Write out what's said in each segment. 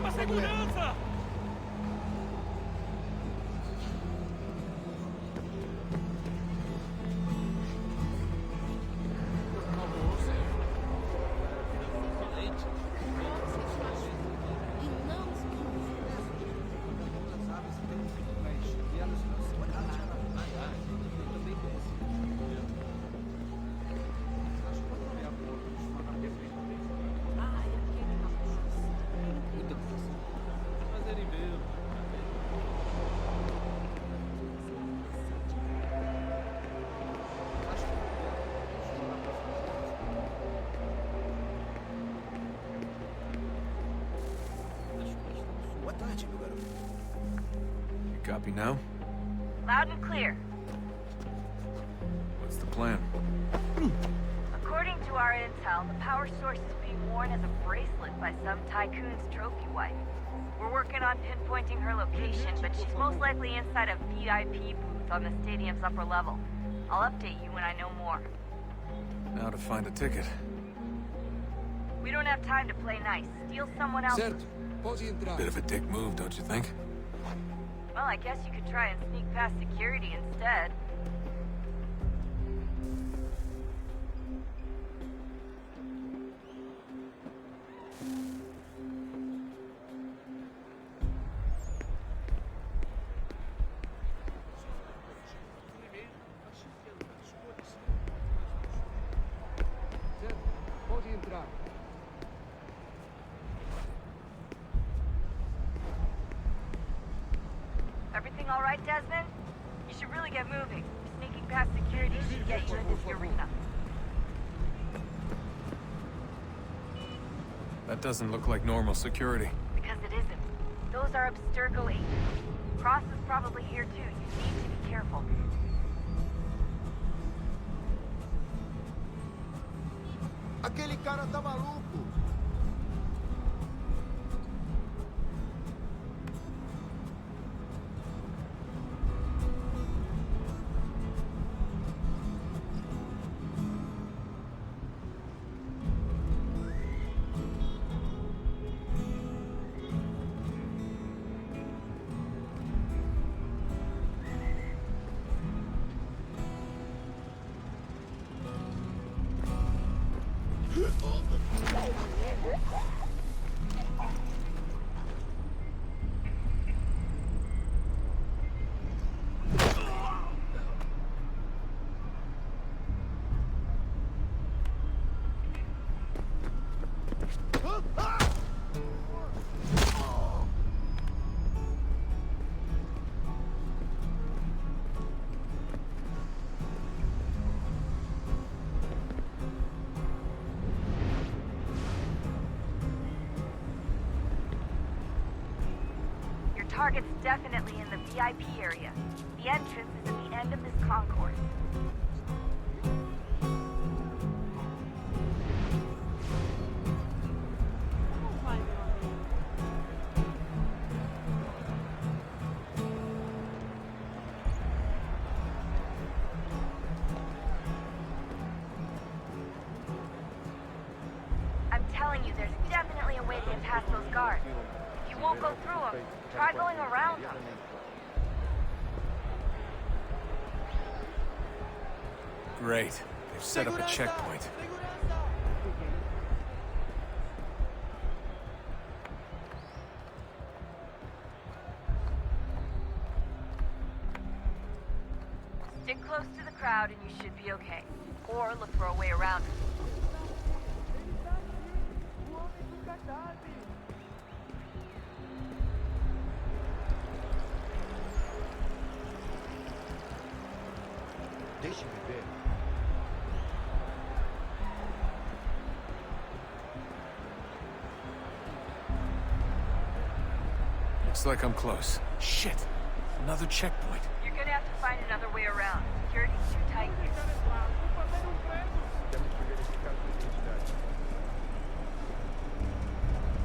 Chama a segurança! Copy now? Loud and clear. What's the plan? According to our intel, the power source is being worn as a bracelet by some tycoon's trophy wife. We're working on pinpointing her location, but she's most likely inside a VIP booth on the stadium's upper level. I'll update you when I know more. Now to find a ticket. We don't have time to play nice. Steal someone else. Certo. Pode entrar. Bit of a dick move, don't you think? Well, I guess you could try and sneak past security instead. Certo. Pode entrar. Everything all right, Desmond? You should really get moving. Sneaking past security should get you into the arena. That doesn't look like normal security. Because it isn't. Those are Abstergo agents. Cross is probably here too. You need to be careful. Aquele cara tá maluco. Target's definitely in the VIP area. The entrance is at the end of this concourse. I'm telling you, there's definitely a way to get past those guards. If you won't go through them, try going around them. Great. They've set up a checkpoint. Stick close to the crowd and you should be okay. Or look for a way around it. Deixe-me ver. Looks like I'm close. Shit! Another checkpoint. You're gonna have to find another way around. Security's too tight here.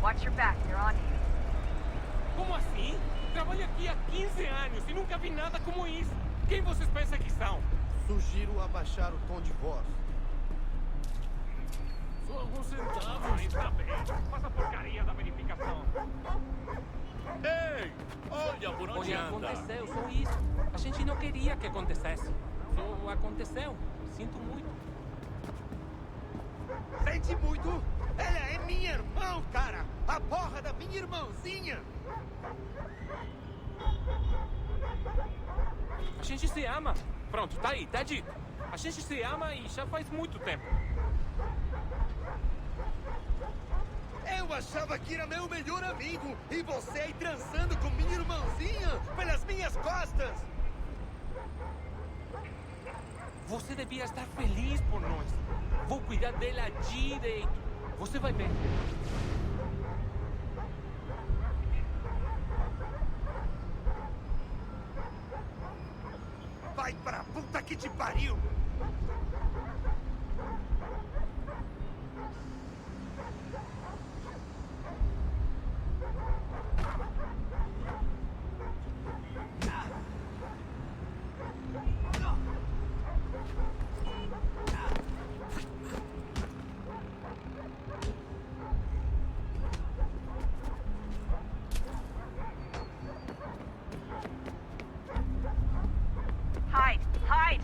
Watch your back, they're on you. Como assim? Trabalho aqui há 15 anos e nunca vi nada como isso. Quem vocês pensam que são? Sugiro abaixar o tom de voz. Só alguns centavos. Está bem. Faz a porcaria da verificação. Ei! Olha por onde anda! Aconteceu, só isso. A gente não queria que acontecesse. Só aconteceu. Sinto muito. Sente muito? Ela é minha irmã, cara! A porra da minha irmãzinha! A gente se ama. Pronto, tá aí, tá dito. A gente se ama e já faz muito tempo. Eu achava que era meu melhor amigo e você aí transando com minha irmãzinha pelas minhas costas! Você devia estar feliz por nós. Vou cuidar dela direito. Você vai ver. Vai pra puta que te pariu! Hide! Hide!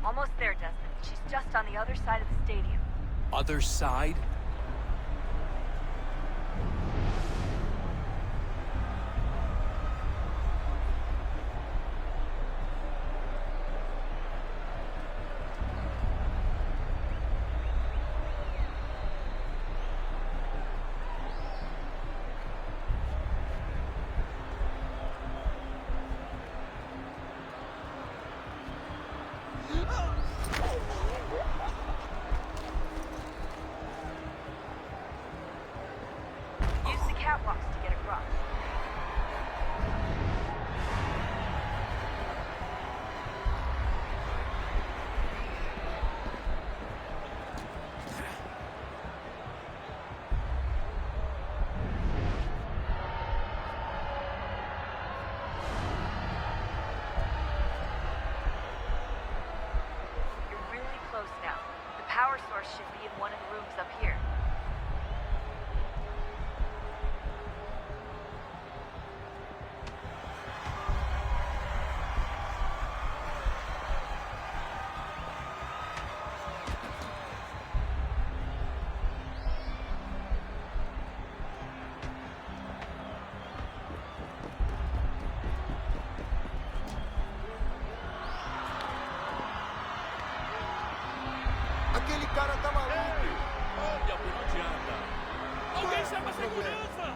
Almost there, Desmond. She's just on the other side of the stadium. Other side? Use the catwalks to get across. You're really close now. The power source should be in one of the rooms up here. Aquele cara tá maluco! Olha por onde anda! Alguém chama a segurança!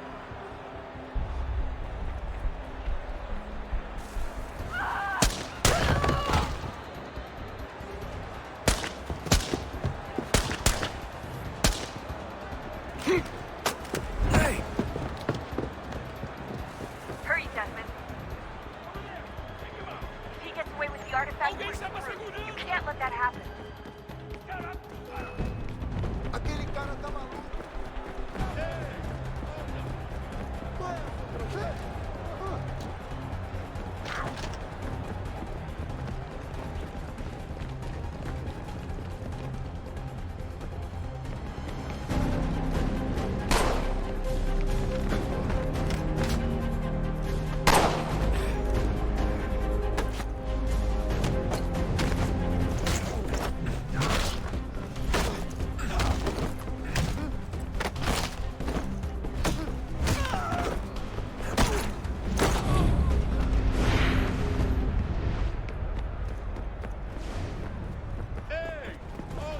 Hey! Hurry, Desmond. If he gets away with the artifact, Alguém we're chama a screwed. segurança! You can't let that happen. Aquele cara tá maluco! Qual é a outra?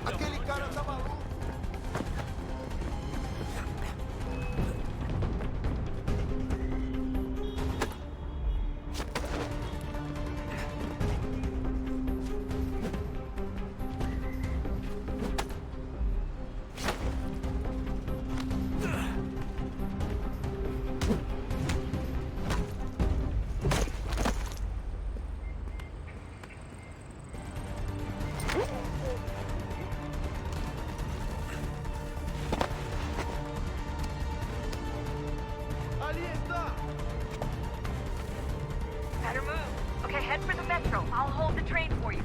Aquele cara tá maluco! Ali está! Better move. Okay, head for the metro. I'll hold the train for you.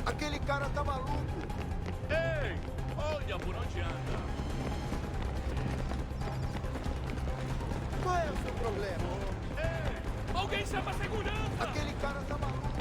Aquele cara tá maluco. Ei, olha por onde anda. Qual é o seu problema? Ei, alguém chama a segurança! Aquele cara tá maluco.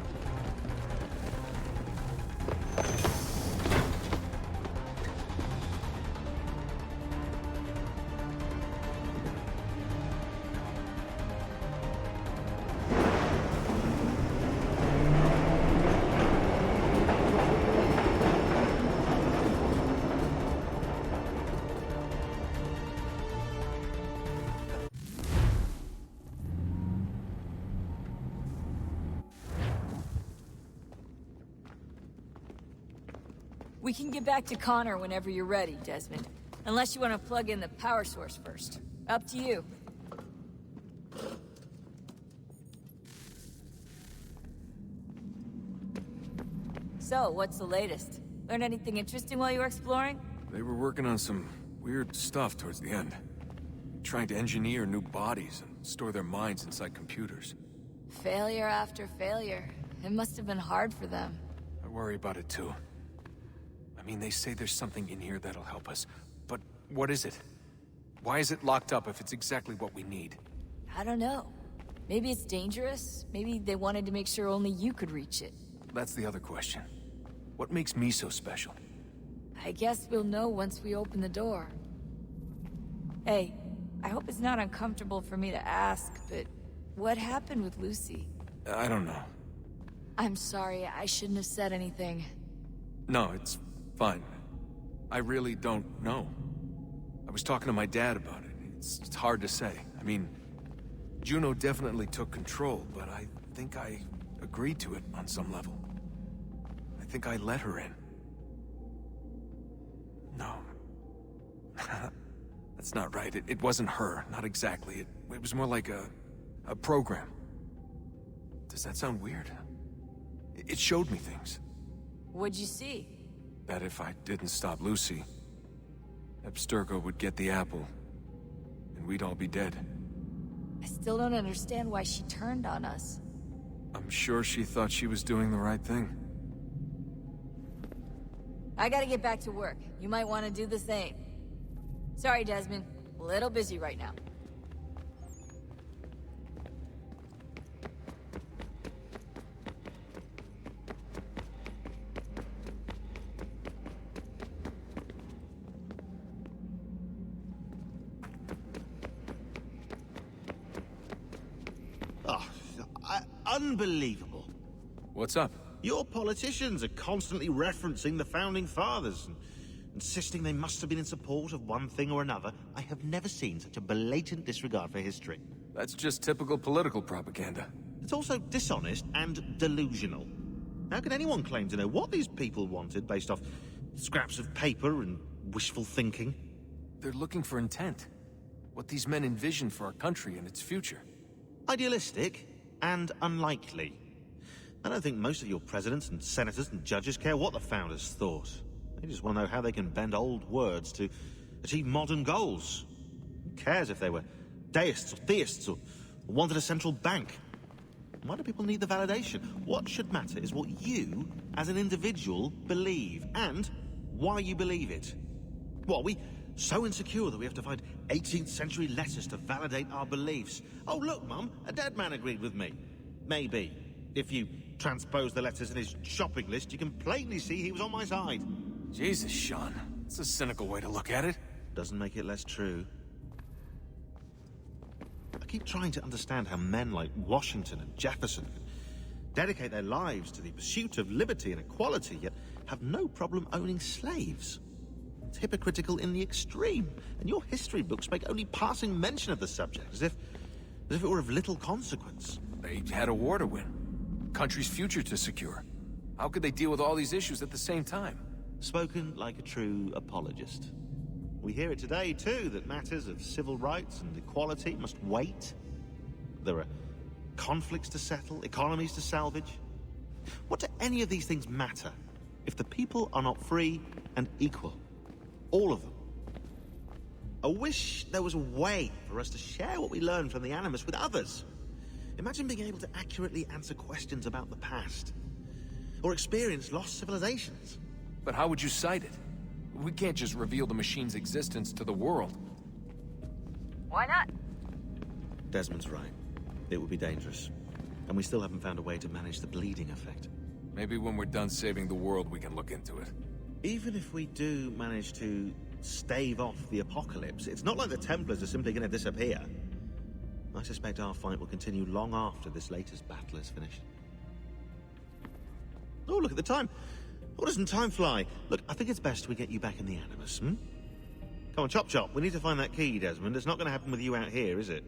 We can get back to Connor whenever you're ready, Desmond. Unless you want to plug in the power source first. Up to you. So, what's the latest? Learn anything interesting while you were exploring? They were working on some weird stuff towards the end. Trying to engineer new bodies and store their minds inside computers. Failure after failure. It must have been hard for them. I worry about it too. I mean, they say there's something in here that'll help us. But what is it? Why is it locked up if it's exactly what we need? I don't know. Maybe it's dangerous. Maybe they wanted to make sure only you could reach it. That's the other question. What makes me so special? I guess we'll know once we open the door. Hey, I hope it's not uncomfortable for me to ask, but what happened with Lucy? I don't know. I'm sorry, I shouldn't have said anything. No, it's fine. I really don't know. I was talking to my dad about it. It's hard to say. I mean, Juno definitely took control, but I think I agreed to it on some level. I think I let her in. No. That's not right. It wasn't her. Not exactly. It was more like a program. Does that sound weird? It showed me things. What'd you see? That if I didn't stop Lucy, Abstergo would get the apple, and we'd all be dead. I still don't understand why she turned on us. I'm sure she thought she was doing the right thing. I gotta get back to work. You might want to do the same. Sorry, Desmond. A little busy right now. Unbelievable. What's up? Your politicians are constantly referencing the Founding Fathers and insisting they must have been in support of one thing or another. I have never seen such a blatant disregard for history. That's just typical political propaganda. It's also dishonest and delusional. How can anyone claim to know what these people wanted based off scraps of paper and wishful thinking? They're looking for intent. What these men envision for our country and its future. Idealistic and unlikely. I don't think most of your presidents and senators and judges care what the founders thought. They just want to know how they can bend old words to achieve modern goals. Who cares if they were deists or theists or wanted a central bank? Why do people need the validation? What should matter is what you, as an individual, believe, and why you believe it. What, are we so insecure that we have to find 18th century letters to validate our beliefs? Oh, look, Mum, a dead man agreed with me. Maybe. If you transpose the letters in his shopping list, you can plainly see he was on my side. Jesus, Sean. It's a cynical way to look at it. Doesn't make it less true. I keep trying to understand how men like Washington and Jefferson could dedicate their lives to the pursuit of liberty and equality, yet have no problem owning slaves. It's hypocritical in the extreme, and your history books make only passing mention of the subject, as if it were of little consequence. They had a war to win. Country's future to secure. How could they deal with all these issues at the same time? Spoken like a true apologist. We hear it today, too, that matters of civil rights and equality must wait. There are conflicts to settle, economies to salvage. What do any of these things matter if the people are not free and equal? All of them. I wish there was a way for us to share what we learn from the Animus with others. Imagine being able to accurately answer questions about the past. or experience lost civilizations. But how would you cite it? We can't just reveal the machine's existence to the world. Why not? Desmond's right. It would be dangerous. And we still haven't found a way to manage the bleeding effect. Maybe when we're done saving the world, we can look into it. Even if we do manage to stave off the apocalypse, it's not like the Templars are simply going to disappear. I suspect our fight will continue long after this latest battle is finished. Oh, look at the time. Oh, doesn't time fly? Look, I think it's best we get you back in the Animus, hmm? Come on, Chop Chop. We need to find that key, Desmond. It's not going to happen with you out here, is it?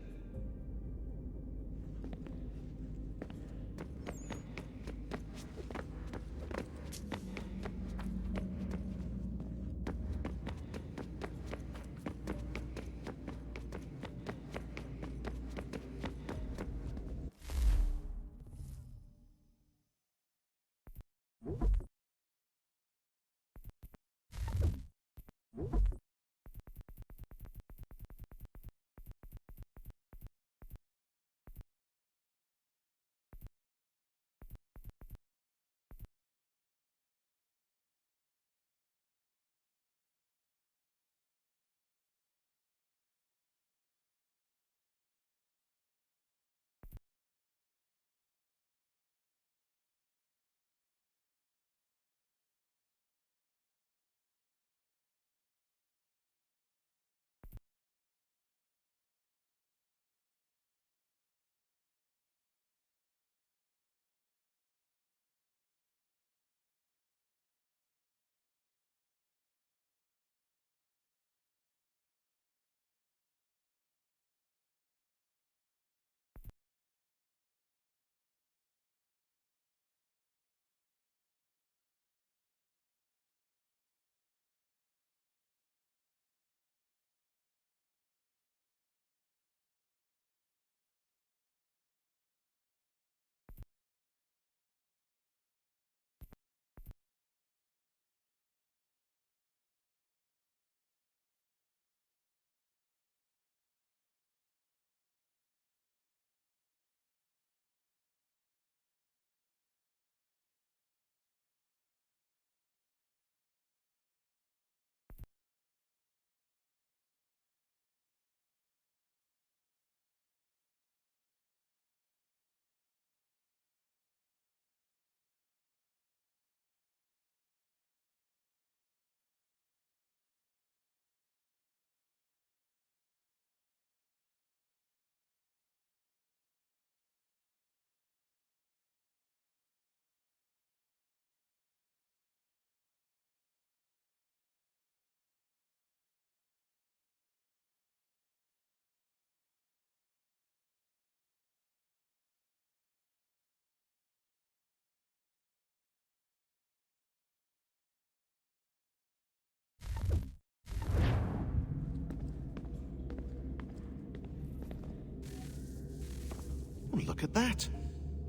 Look at that.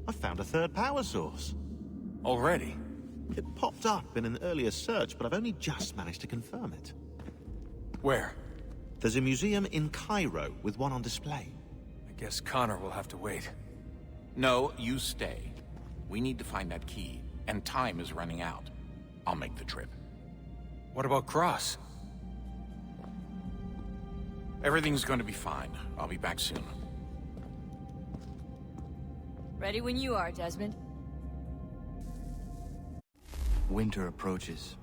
I found a third power source. Already? It popped up in an earlier search, but I've only just managed to confirm it. Where? There's a museum in Cairo with one on display. I guess Connor will have to wait. No, you stay. We need to find that key, and time is running out. I'll make the trip. What about Cross? Everything's going to be fine. I'll be back soon. Ready when you are, Desmond. Winter approaches.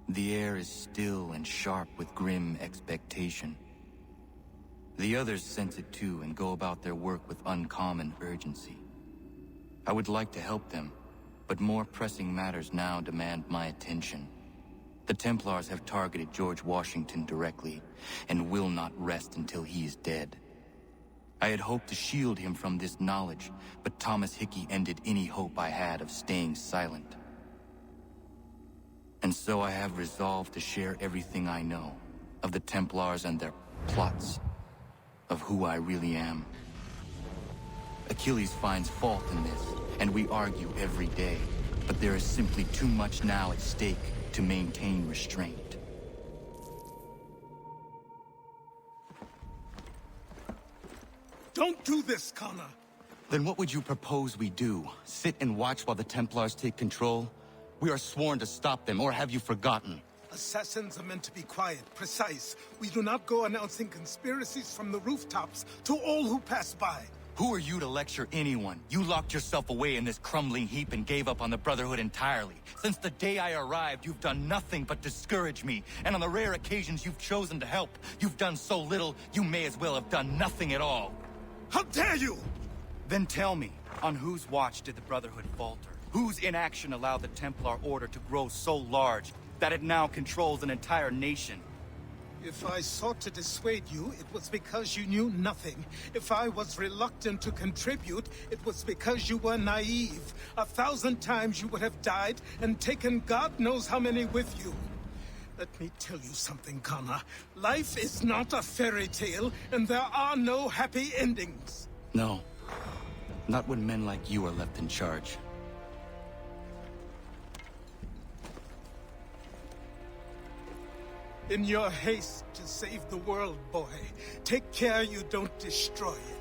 The air is still and sharp with grim expectation. The others sense it too and go about their work with uncommon urgency. I would like to help them, but more pressing matters now demand my attention. The Templars have targeted George Washington directly, and will not rest until he is dead. I had hoped to shield him from this knowledge, but Thomas Hickey ended any hope I had of staying silent. And so I have resolved to share everything I know, of the Templars and their plots, of who I really am. Achilles finds fault in this, and we argue every day, but there is simply too much now at stake to maintain restraint. Don't do this, Connor! Then what would you propose we do? Sit and watch while the Templars take control? We are sworn to stop them, or have you forgotten? Assassins are meant to be quiet, precise. We do not go announcing conspiracies from the rooftops to all who pass by. Who are you to lecture anyone? You locked yourself away in this crumbling heap and gave up on the Brotherhood entirely. Since the day I arrived, you've done nothing but discourage me. And on the rare occasions you've chosen to help, you've done so little, you may as well have done nothing at all. How dare you! Then tell me, on whose watch did the Brotherhood falter? Whose inaction allowed the Templar Order to grow so large that it now controls an entire nation? If I sought to dissuade you, it was because you knew nothing. If I was reluctant to contribute, it was because you were naive. 1,000 times you would have died and taken God knows how many with you. Let me tell you something, Connor. Life is not a fairy tale, and there are no happy endings. No. Not when men like you are left in charge. In your haste to save the world, boy, take care you don't destroy it.